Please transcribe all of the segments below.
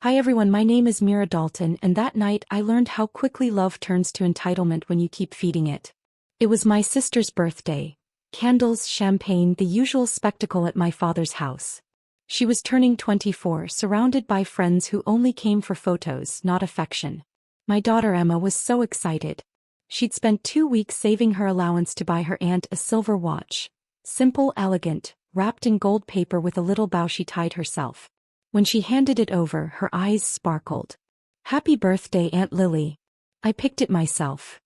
Hi everyone, my name is Mira Dalton, and that night I learned how quickly love turns to entitlement when you keep feeding it. It was my sister's birthday. Candles, champagne, the usual spectacle at my father's house. She was turning 24, surrounded by friends who only came for photos, not affection. My daughter Emma was so excited. She'd spent 2 weeks saving her allowance to buy her aunt a silver watch. Simple, elegant, wrapped in gold paper with a little bow she tied herself. When she handed it over, her eyes sparkled. "Happy birthday, Aunt Lily." I picked it myself.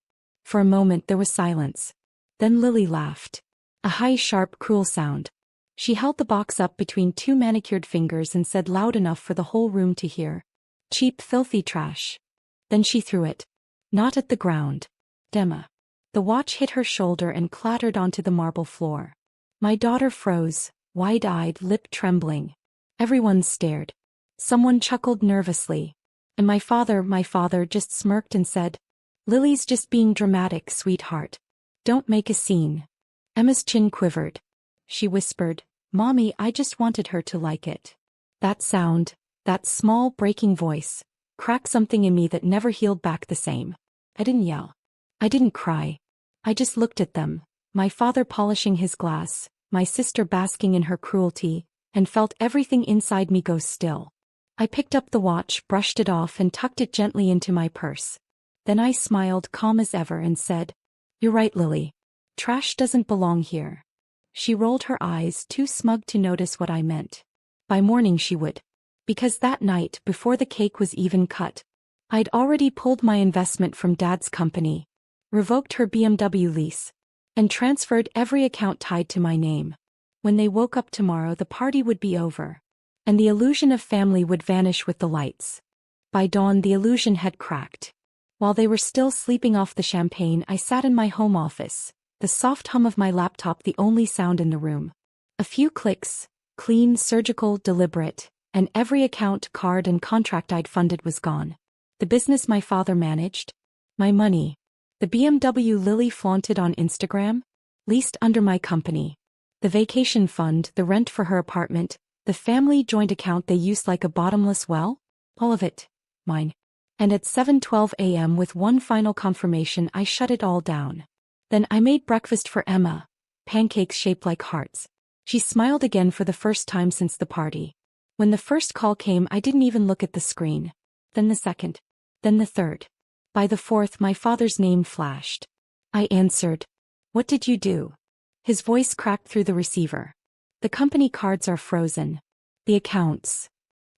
For a moment there was silence. Then Lily laughed. A high, sharp, cruel sound. She held the box up between two manicured fingers and said loud enough for the whole room to hear, "Cheap, filthy trash." Then she threw it. Not at the ground. Emma. The watch hit her shoulder and clattered onto the marble floor. My daughter froze, wide-eyed, lip trembling. Everyone stared. Someone chuckled nervously. And my father just smirked and said, "Lily's just being dramatic, sweetheart. Don't make a scene." Emma's chin quivered. She whispered, "Mommy, I just wanted her to like it." That sound, that small breaking voice, cracked something in me that never healed back the same. I didn't yell. I didn't cry. I just looked at them, my father polishing his glass, my sister basking in her cruelty, and felt everything inside me go still. I picked up the watch, brushed it off, and tucked it gently into my purse. Then I smiled, calm as ever, and said, "You're right, Lily. Trash doesn't belong here." She rolled her eyes, too smug to notice what I meant. By morning she would. Because that night, before the cake was even cut, I'd already pulled my investment from Dad's company, revoked her BMW lease, and transferred every account tied to my name. When they woke up tomorrow, the party would be over, and the illusion of family would vanish with the lights. By dawn, the illusion had cracked. While they were still sleeping off the champagne, I sat in my home office, the soft hum of my laptop the only sound in the room. A few clicks, clean, surgical, deliberate, and every account, card, and contract I'd funded was gone. The business my father managed, my money, the BMW Lily flaunted on Instagram, leased under my company, the vacation fund, the rent for her apartment, the family joint account they used like a bottomless well, all of it, mine. And at 7:12 a.m. with one final confirmation, I shut it all down. Then I made breakfast for Emma, pancakes shaped like hearts. She smiled again for the first time since the party. When the first call came, I didn't even look at the screen. Then the second. Then the third. By the fourth, my father's name flashed. I answered. "What did you do?" His voice cracked through the receiver. "The company cards are frozen. The accounts."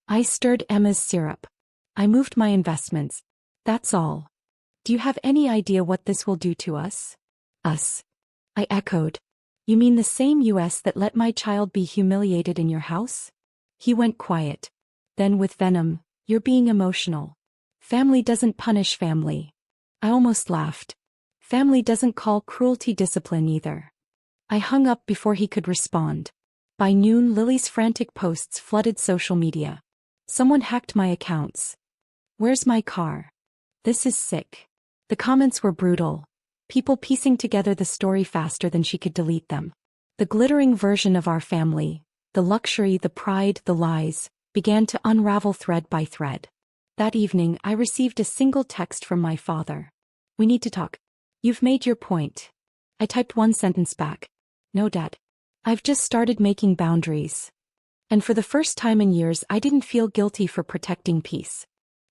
I stirred Emma's syrup. "I moved my investments. That's all. Do you have any idea what this will do to us?" "Us?" I echoed. "You mean the same US that let my child be humiliated in your house?" He went quiet. Then with venom, "You're being emotional. Family doesn't punish family." I almost laughed. Family doesn't call cruelty discipline either. I hung up before he could respond. By noon, Lily's frantic posts flooded social media. "Someone hacked my accounts. Where's my car? This is sick." The comments were brutal. People piecing together the story faster than she could delete them. The glittering version of our family, the luxury, the pride, the lies, began to unravel thread by thread. That evening, I received a single text from my father. "We need to talk." "You've made your point." I typed one sentence back. "No, Dad. I've just started making boundaries." And for the first time in years, I didn't feel guilty for protecting peace.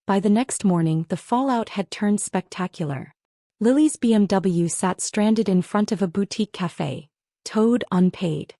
By the next morning, the fallout had turned spectacular. Lily's BMW sat stranded in front of a boutique cafe, towed unpaid.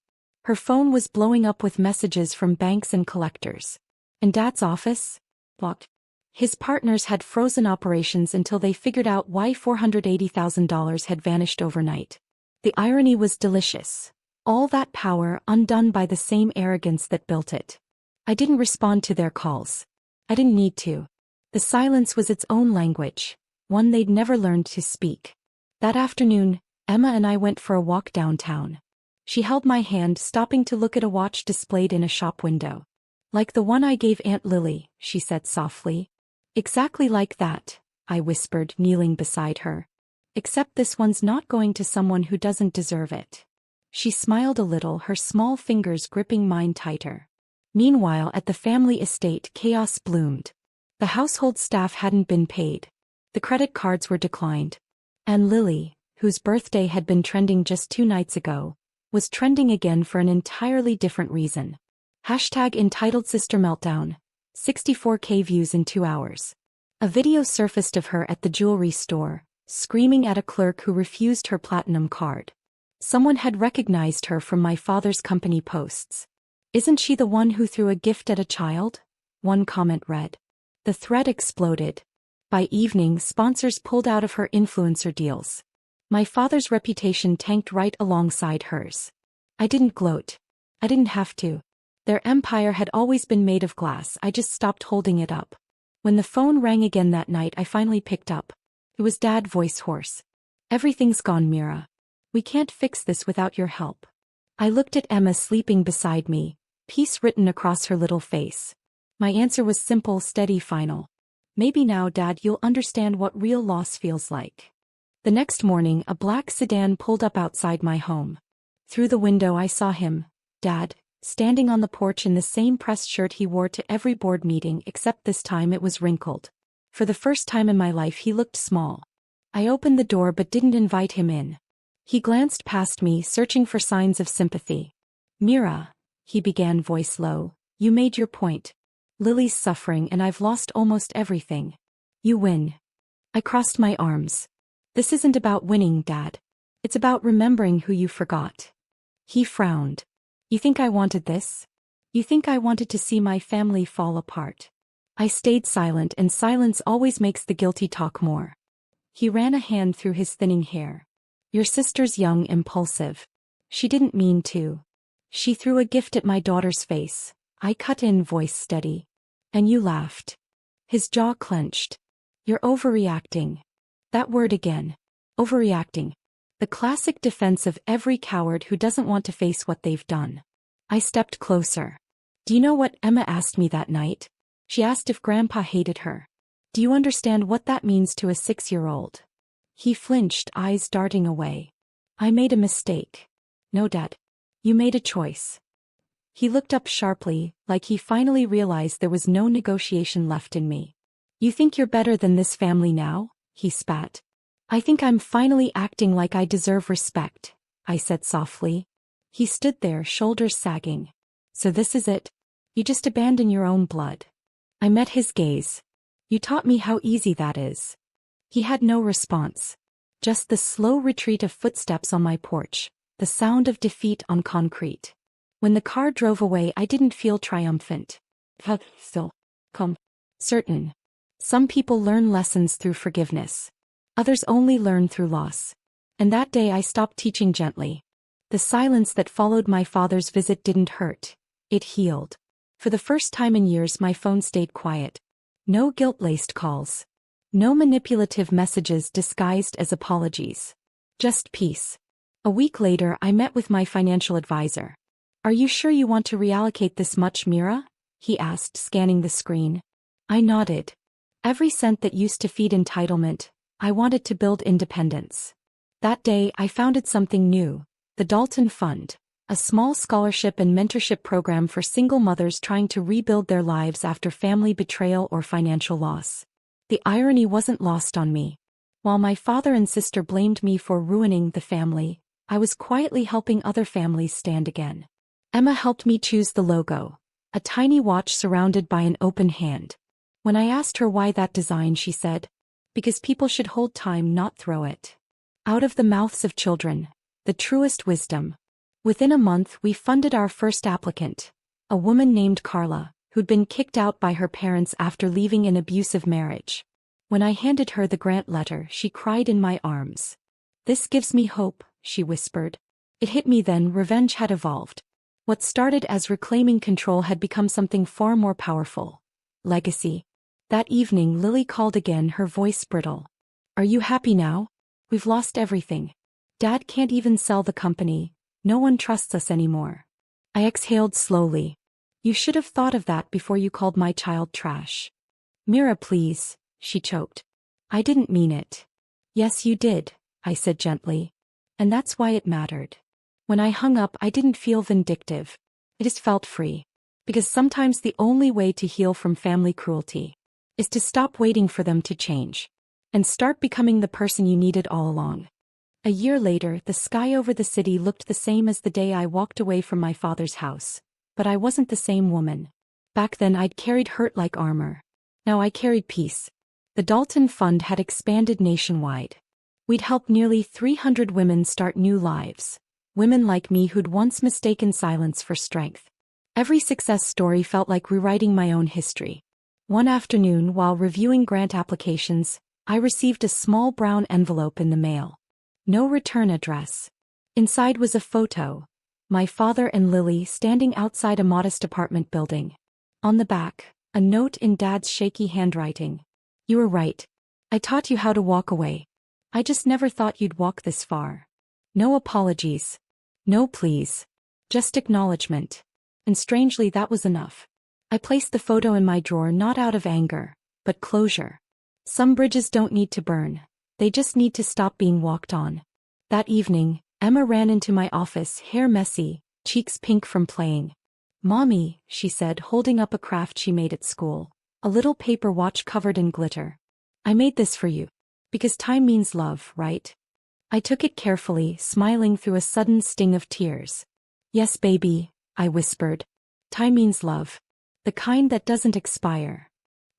Her phone was blowing up with messages from banks and collectors. And Dad's office? Blocked. His partners had frozen operations until they figured out why $480,000 had vanished overnight. The irony was delicious. All that power undone by the same arrogance that built it. I didn't respond to their calls. I didn't need to. The silence was its own language, one they'd never learned to speak. That afternoon, Emma and I went for a walk downtown. She held my hand, stopping to look at a watch displayed in a shop window. "Like the one I gave Aunt Lily," she said softly. "Exactly like that," I whispered, kneeling beside her. "Except this one's not going to someone who doesn't deserve it." She smiled a little, her small fingers gripping mine tighter. Meanwhile, at the family estate, chaos bloomed. The household staff hadn't been paid. The credit cards were declined. And Lily, whose birthday had been trending just 2 nights ago, was trending again for an entirely different reason. Hashtag entitled Sister Meltdown. 64K views in 2 hours. A video surfaced of her at the jewelry store, screaming at a clerk who refused her platinum card. Someone had recognized her from my father's company posts. "Isn't she the one who threw a gift at a child?" one comment read. The thread exploded. By evening, sponsors pulled out of her influencer deals. My father's reputation tanked right alongside hers. I didn't gloat. I didn't have to. Their empire had always been made of glass, I just stopped holding it up. When the phone rang again that night, I finally picked up. It was Dad, voice hoarse. "Everything's gone, Mira. We can't fix this without your help." I looked at Emma sleeping beside me, peace written across her little face. My answer was simple, steady, final. "Maybe now, Dad, you'll understand what real loss feels like." The next morning, a black sedan pulled up outside my home. Through the window I saw him, Dad, standing on the porch in the same pressed shirt he wore to every board meeting, except this time it was wrinkled. For the first time in my life he looked small. I opened the door but didn't invite him in. He glanced past me, searching for signs of sympathy. "Mira," he began, voice low, "you made your point. Lily's suffering and I've lost almost everything. You win." I crossed my arms. "This isn't about winning, Dad. It's about remembering who you forgot." He frowned. "You think I wanted this? You think I wanted to see my family fall apart?" I stayed silent, and silence always makes the guilty talk more. He ran a hand through his thinning hair. "Your sister's young, impulsive. She didn't mean to. She threw a gift at my daughter's face." I cut in, voice steady. "And you laughed." His jaw clenched. "You're overreacting." That word again. Overreacting. The classic defense of every coward who doesn't want to face what they've done. I stepped closer. "Do you know what Emma asked me that night? She asked if Grandpa hated her. Do you understand what that means to a 6-year-old? He flinched, eyes darting away. "I made a mistake." "No, Dad. You made a choice." He looked up sharply, like he finally realized there was no negotiation left in me. "You think you're better than this family now?" he spat. "I think I'm finally acting like I deserve respect," I said softly. He stood there, shoulders sagging. "So this is it? You just abandon your own blood?" I met his gaze. "You taught me how easy that is." He had no response. Just the slow retreat of footsteps on my porch, the sound of defeat on concrete. When the car drove away, I didn't feel triumphant. Still, certain. Some people learn lessons through forgiveness. Others only learn through loss. And that day I stopped teaching gently. The silence that followed my father's visit didn't hurt. It healed. For the first time in years, my phone stayed quiet. No guilt-laced calls. No manipulative messages disguised as apologies. Just peace. A week later, I met with my financial advisor. "Are you sure you want to reallocate this much, Mira?" he asked, scanning the screen. I nodded. Every cent that used to feed entitlement, I wanted to build independence. That day, I founded something new, the Dalton Fund, a small scholarship and mentorship program for single mothers trying to rebuild their lives after family betrayal or financial loss. The irony wasn't lost on me. While my father and sister blamed me for ruining the family, I was quietly helping other families stand again. Emma helped me choose the logo, a tiny watch surrounded by an open hand. When I asked her why that design, she said, "Because people should hold time, not throw it." Out of the mouths of children, the truest wisdom. Within a month, we funded our first applicant, a woman named Carla, who'd been kicked out by her parents after leaving an abusive marriage. When I handed her the grant letter, she cried in my arms. "This gives me hope," she whispered. It hit me then, revenge had evolved. What started as reclaiming control had become something far more powerful. Legacy. That evening, Lily called again, her voice brittle. "Are you happy now? We've lost everything. Dad can't even sell the company. No one trusts us anymore." I exhaled slowly. "You should have thought of that before you called my child trash." "Mira, please," she choked. "I didn't mean it." "Yes, you did," I said gently. "And that's why it mattered." When I hung up, I didn't feel vindictive. I just felt free. Because sometimes the only way to heal from family cruelty is to stop waiting for them to change and start becoming the person you needed all along. A year later, the sky over the city looked the same as the day I walked away from my father's house, but I wasn't the same woman. Back then I'd carried hurt like armor. Now I carried peace. The Dalton Fund had expanded nationwide. We'd helped nearly 300 women start new lives. Women like me who'd once mistaken silence for strength. Every success story felt like rewriting my own history. One afternoon, while reviewing grant applications, I received a small brown envelope in the mail. No return address. Inside was a photo. My father and Lily standing outside a modest apartment building. On the back, a note in Dad's shaky handwriting. You were right. I taught you how to walk away. I just never thought you'd walk this far. No apologies. No pleas. Just acknowledgement. And strangely, that was enough. I placed the photo in my drawer not out of anger, but closure. Some bridges don't need to burn. They just need to stop being walked on. That evening, Emma ran into my office, hair messy, cheeks pink from playing. Mommy, she said, holding up a craft she made at school. A little paper watch covered in glitter. I made this for you. Because time means love, right? I took it carefully, smiling through a sudden sting of tears. Yes, baby, I whispered. Time means love. The kind that doesn't expire.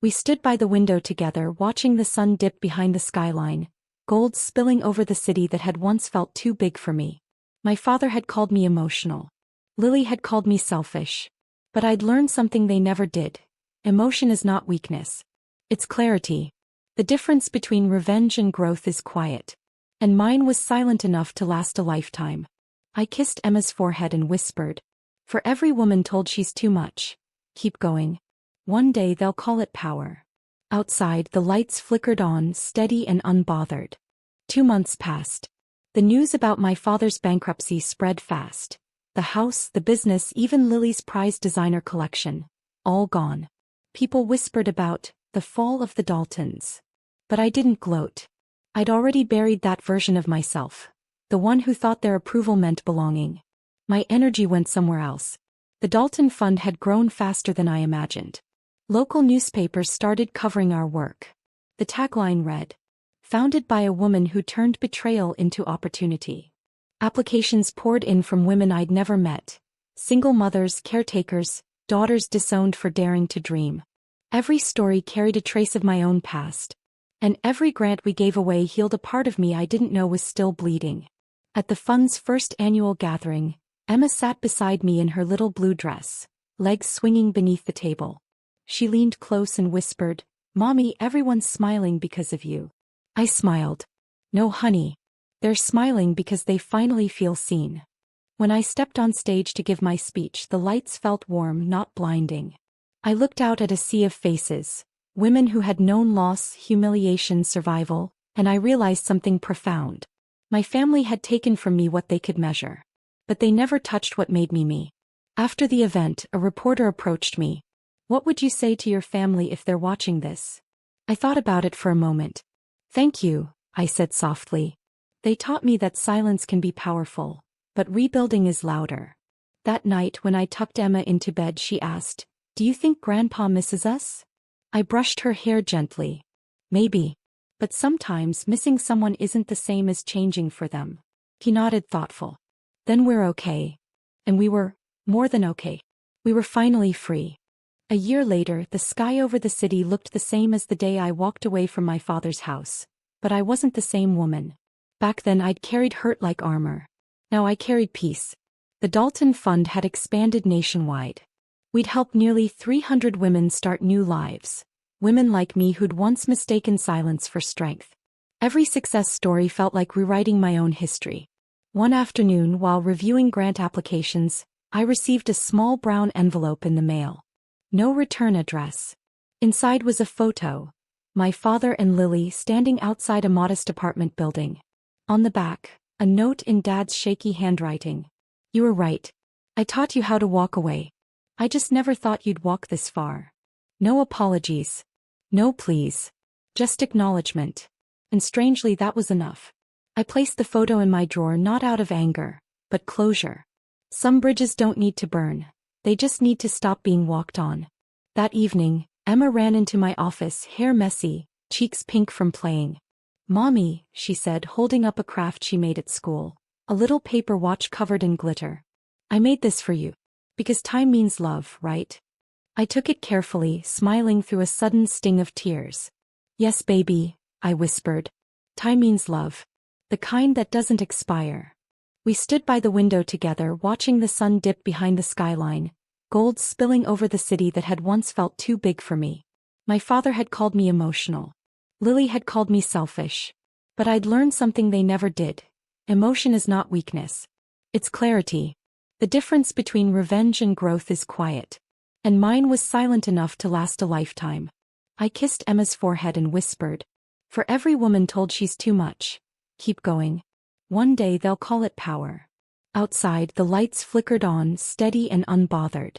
We stood by the window together, watching the sun dip behind the skyline, gold spilling over the city that had once felt too big for me. My father had called me emotional. Lily had called me selfish. But I'd learned something they never did. Emotion is not weakness. It's clarity. The difference between revenge and growth is quiet. And mine was silent enough to last a lifetime. I kissed Emma's forehead and whispered. For every woman told she's too much. Keep going. One day they'll call it power. Outside, the lights flickered on, steady and unbothered. 2 months passed. The news about my father's bankruptcy spread fast. The house, the business, even Lily's prized designer collection. All gone. People whispered about the fall of the Daltons. But I didn't gloat. I'd already buried that version of myself. The one who thought their approval meant belonging. My energy went somewhere else. The Dalton Fund had grown faster than I imagined. Local newspapers started covering our work. The tagline read, "Founded by a woman who turned betrayal into opportunity." Applications poured in from women I'd never met. Single mothers, caretakers, daughters disowned for daring to dream. Every story carried a trace of my own past. And every grant we gave away healed a part of me I didn't know was still bleeding. At the fund's first annual gathering, Emma sat beside me in her little blue dress, legs swinging beneath the table. She leaned close and whispered, "Mommy, everyone's smiling because of you." I smiled. "No, honey. They're smiling because they finally feel seen." When I stepped on stage to give my speech, the lights felt warm, not blinding. I looked out at a sea of faces, women who had known loss, humiliation, survival, and I realized something profound. My family had taken from me what they could measure. But they never touched what made me me. After the event, a reporter approached me. "What would you say to your family if they're watching this?" I thought about it for a moment. "Thank you," I said softly. "They taught me that silence can be powerful, but rebuilding is louder." That night when I tucked Emma into bed, she asked, "Do you think Grandpa misses us?" I brushed her hair gently. "Maybe. But sometimes missing someone isn't the same as changing for them." He nodded, thoughtful. "Then we're okay." And we were more than okay. We were finally free. A year later, the sky over the city looked the same as the day I walked away from my father's house. But I wasn't the same woman. Back then I'd carried hurt like armor. Now I carried peace. The Dalton Fund had expanded nationwide. We'd helped nearly 300 women start new lives. Women like me who'd once mistaken silence for strength. Every success story felt like rewriting my own history. One afternoon, while reviewing grant applications, I received a small brown envelope in the mail. No return address. Inside was a photo. My father and Lily standing outside a modest apartment building. On the back, a note in Dad's shaky handwriting. "You were right. I taught you how to walk away. I just never thought you'd walk this far." No apologies. No pleas. Just acknowledgement. And strangely, that was enough. I placed the photo in my drawer not out of anger, but closure. Some bridges don't need to burn. They just need to stop being walked on. That evening, Emma ran into my office, hair messy, cheeks pink from playing. "Mommy," she said, holding up a craft she made at school. A little paper watch covered in glitter. "I made this for you. Because time means love, right?" I took it carefully, smiling through a sudden sting of tears. "Yes, baby," I whispered. "Time means love. The kind that doesn't expire." We stood by the window together, watching the sun dip behind the skyline, gold spilling over the city that had once felt too big for me. My father had called me emotional. Lily had called me selfish. But I'd learned something they never did. Emotion is not weakness. It's clarity. The difference between revenge and growth is quiet. And mine was silent enough to last a lifetime. I kissed Emma's forehead and whispered, "For every woman told she's too much, keep going. One day they'll call it power." Outside, the lights flickered on, steady and unbothered.